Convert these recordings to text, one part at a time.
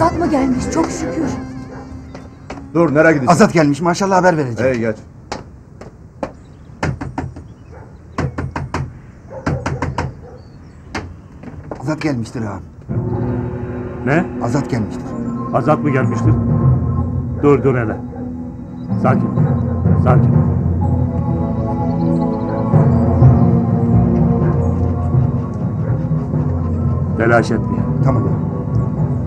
Azat mı gelmiş? Çok şükür. Dur, nereye gidiyorsun? Azat gelmiş, maşallah haber vereceğim. Hey, geç. Azat gelmiştir ağam. Ne? Azat gelmiştir. Azat mı gelmiştir? Dur hele. Sakin. Sakin. Telaş etme. Tamam ağam.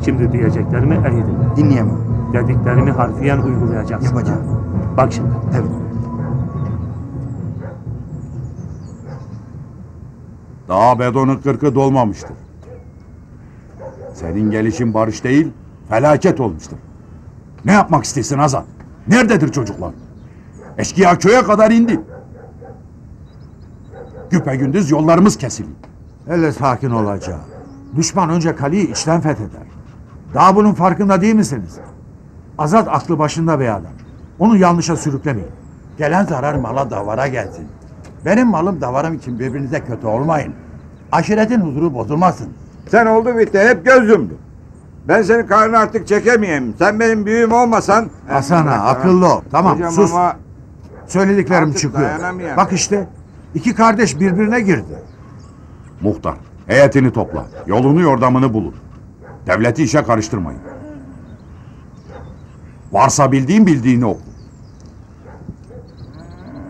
Şimdi diyeceklerimi iyi dinle. Dinleyemem. Dediklerimi harfiyen uygulayacaksın. Yapacağım. Bak şimdi. Evet. Daha bedonun 40'ı dolmamıştır. Senin gelişin barış değil, felaket olmuştur. Ne yapmak istesin Azat? Nerededir çocuklar? Eşkıya köye kadar indi. Güpegündüz yollarımız kesildi. Hele sakin olacağım. Düşman önce kaleyi içten fetheder. Daha bunun farkında değil misiniz? Azat aklı başında bir adam. Onu yanlışa sürüklemeyin. Gelen zarar mala davara gelsin. Benim malım davarım için birbirinize kötü olmayın. Aşiretin huzuru bozulmasın. Sen oldu bitti, hep göz yumdun. Ben senin karnını artık çekemeyeyim. Sen benim büyüğüm olmasan... Hasan ağa, akıllı ol. Tamam, Hocam sus. ama Söylediklerim artık çıkıyor. dayanamıyorum. Bak işte, iki kardeş birbirine girdi. Muhtar, heyetini topla. Yolunu yordamını bulun. Devleti işe karıştırmayın. Varsa bildiğini oku.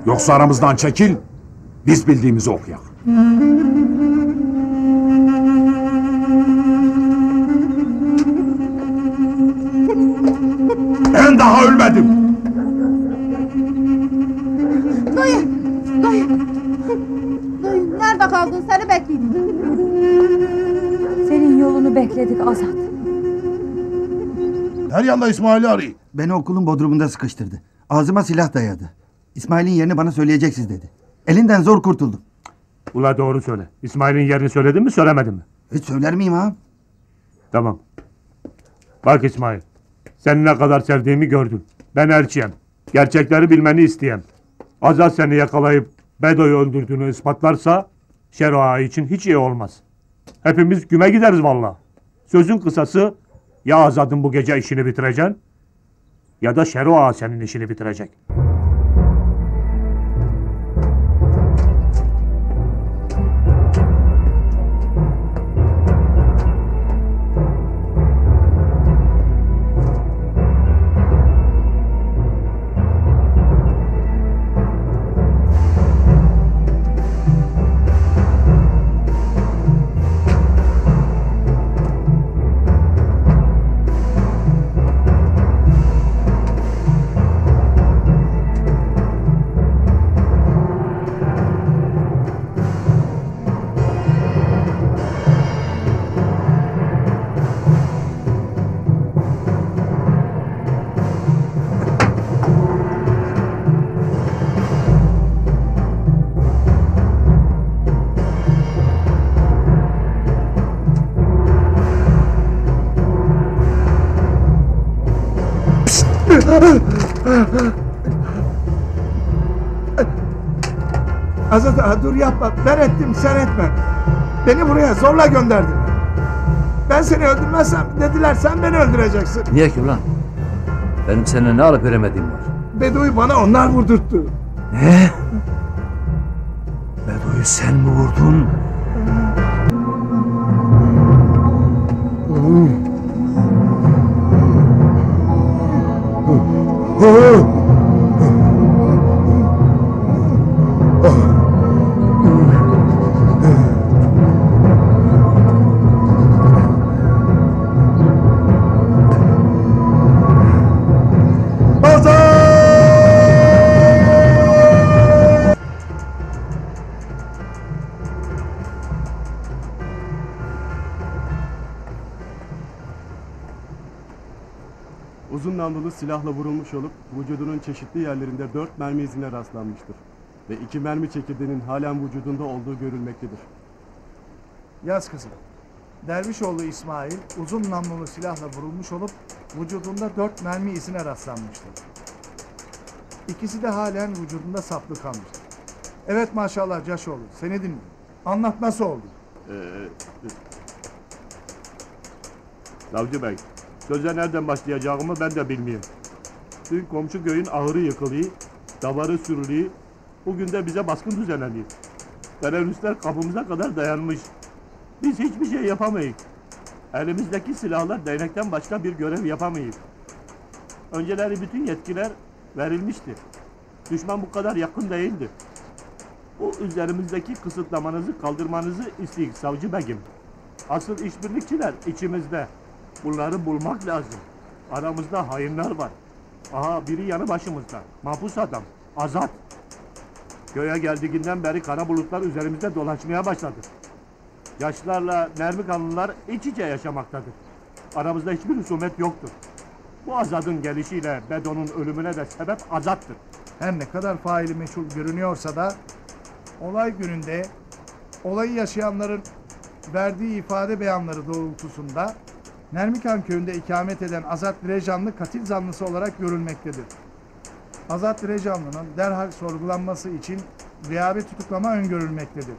Yoksa aramızdan çekil, biz bildiğimizi okuyak. Ben daha ölmedim. Dayı! Dayı! Dayı nerede kaldın? Seni bekledim. Senin yolunu bekledik Azat. Her yanda İsmail'i arayın. Beni okulun bodrumunda sıkıştırdı. Ağzıma silah dayadı. İsmail'in yerini bana söyleyeceksiniz dedi. Elinden zor kurtuldum. Ula doğru söyle. İsmail'in yerini söyledin mi söylemedin mi? Hiç söyler miyim ağam? Tamam. Bak İsmail. Seni ne kadar sevdiğimi gördün. Ben elçiyim. Gerçekleri bilmeni isteyem. Azat seni yakalayıp Bedo'yu öldürdüğünü ispatlarsa Şero Ağa için hiç iyi olmaz. Hepimiz güme gideriz valla. Sözün kısası ya Azat'ın bu gece işini bitireceksin ya da Şero Ağa senin işini bitirecek. Azat ağa, dur yapma. Ben ettim, sen etme. Beni buraya zorla gönderdin. Ben seni öldürmezsem dediler sen beni öldüreceksin. Niye ki ulan? Benim seninle ne alıp veremediğim var. Bedo'yu bana onlar vurdurttu. Ne? Bedo'yu sen mi vurdun? Uzun namlulu silahla vurulmuş olup vücudunun çeşitli yerlerinde 4 mermi izine rastlanmıştır. Ve 2 mermi çekirdeğinin halen vücudunda olduğu görülmektedir. Yaz kızım. Dervişoğlu İsmail uzun namlulu silahla vurulmuş olup vücudunda 4 mermi izine rastlanmıştır. İkisi de halen vücudunda saplı kalmıştır. Evet maşallah Caşoğlu, seni dinliyorum. Anlat, nasıl oldu? Savcı Bey, Söze nereden başlayacağımı ben de bilmiyorum. Dün komşu köyün ahırı yıkılıyor, davarı sürülüyor. Bugün de bize baskın düzenleniyor. Teröristler kapımıza kadar dayanmış. Biz hiçbir şey yapamayız. Elimizdeki silahlar değnekten başka bir görev yapamayız. Önceleri bütün yetkiler verilmişti. Düşman bu kadar yakın değildi. Bu üzerimizdeki kısıtlamanızı kaldırmanızı istedik savcı begim. Asıl işbirlikçiler içimizde. Bunları bulmak lazım. Aramızda hainler var. Aha biri yanı başımızda. Mahpus adam. Azat. Köye geldiğinden beri kara bulutlar üzerimizde dolaşmaya başladı. Yaşlılarla Nermikanlılar iç içe yaşamaktadır. Aramızda hiçbir husumet yoktur. Bu Azat'ın gelişiyle Bedo'nun ölümüne de sebep Azat'tır. Her ne kadar faili meçhul görünüyorsa da olay gününde olayı yaşayanların verdiği ifade beyanları doğrultusunda Nermikan köyünde ikamet eden Azat Direcanlı katil zanlısı olarak görülmektedir. Azat Direcanlı'nın derhal sorgulanması için gıyabi tutuklama öngörülmektedir.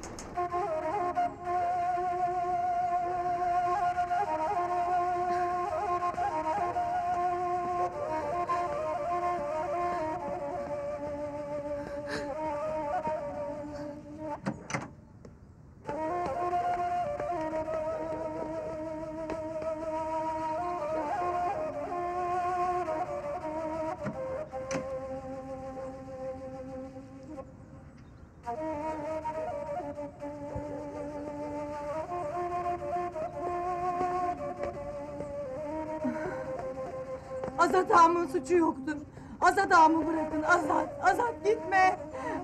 Azat ağamın suçu yoktur. Azat ağamı bırakın. Azat, Azat gitme.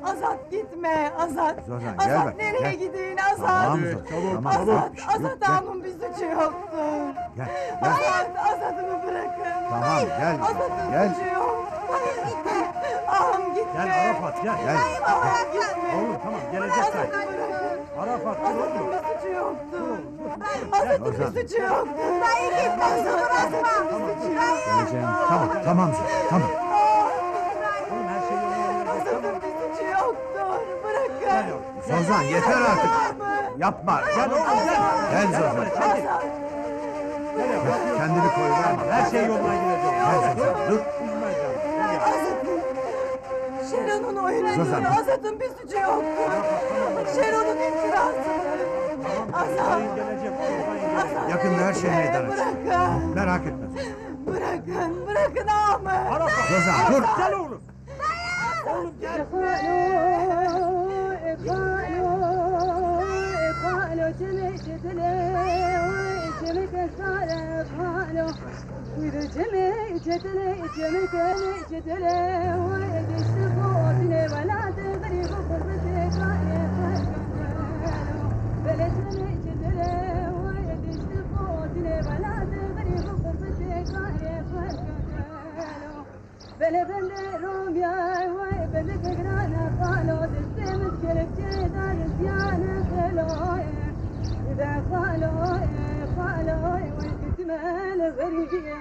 Azat gitme. Azat. Zozan, gel Azat bak, nereye gel. gidin Azat? Tamam Zozan, tamam, Azat, tamam. Azat ağamın bir suçu yoktur. Gel, Azat, Azat'ımı bırakın. Tamam, gel, Azat'ın gel. suçu yok. Gitme. Ağam gitme. Gel Arafat, gel. Gel. Ağam gitme. Oğlum tamam, gelecek Azat'ı sen. bırakın. Arafat, dur Azat'ın oğlum. bir suçu yoktur. Azat'ın Ozan. bir suçu yoktur. Dayı gitme. Azat'ın bir suçu yoktur. Tamam, tamam Zozan, tamam. Azat'ın bir suçu yoktur. Bırakın. Zozan yeter artık. Ağamı. Yapma. Gel oğlum gel. Gel Zozan. Azat. Kendini koy verme. Her şey yoluna girecek. Gel Zozan, dur. Azat'ın. Şeron'un oyunu. Zozan. Azat'ın bir suçu yoktur. Şeron'un iftirasıdır. Azat. Azat. Yakında her şey meydana çıkar. Bırakın. Merak etme Zozan. Bırakın. Bırakın ağamı. Zozan dur. Gel oğlum. بلا بلا روميا واي بلا كجرانا قالوا دستمت كلك دار زيانة خلوي إذا قالوا وين كنت مال غريبية